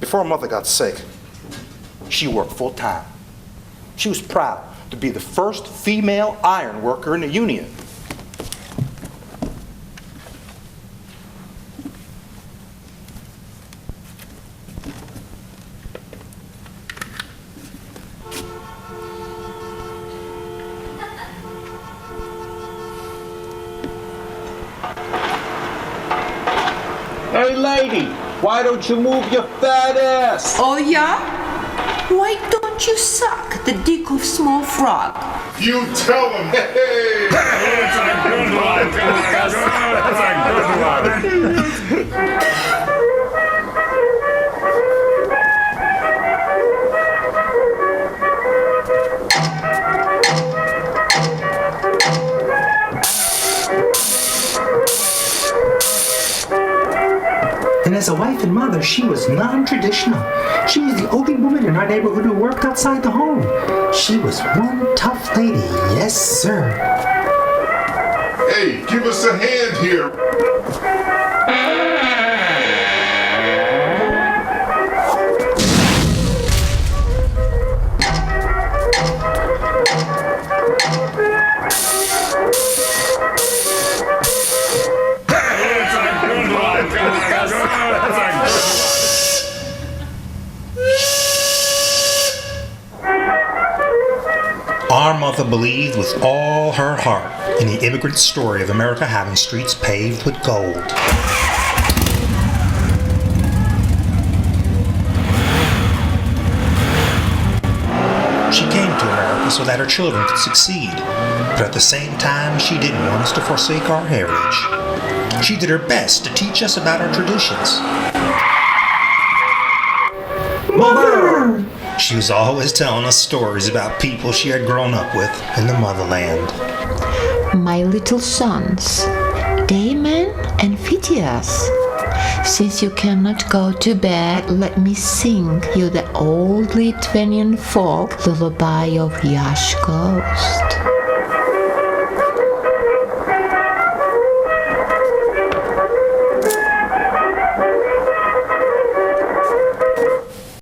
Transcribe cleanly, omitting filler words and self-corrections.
Before her mother got sick, she worked full time. She was proud to be the first female iron worker in the Union. Hey lady, why don't you move your fat ass? Oh yeah? Why don't you suck the dick of small frog? You tell him, hey! That's a good one. That's a good one. And as a wife and mother, she was non-traditional. She was the only woman in our neighborhood who worked outside the home. She was one tough lady, yes sir. Hey, give us a hand here. Our mother believed with all her heart in the immigrant story of America having streets paved with gold. She came to America so that her children could succeed, but at the same time she didn't want us to forsake our heritage. She did her best to teach us about our traditions. Mother! She was always telling us stories about people she had grown up with in the motherland. My little sons, Damon and Pythias. Since you cannot go to bed, let me sing you the old Lithuanian folk lullaby of Yash Ghost.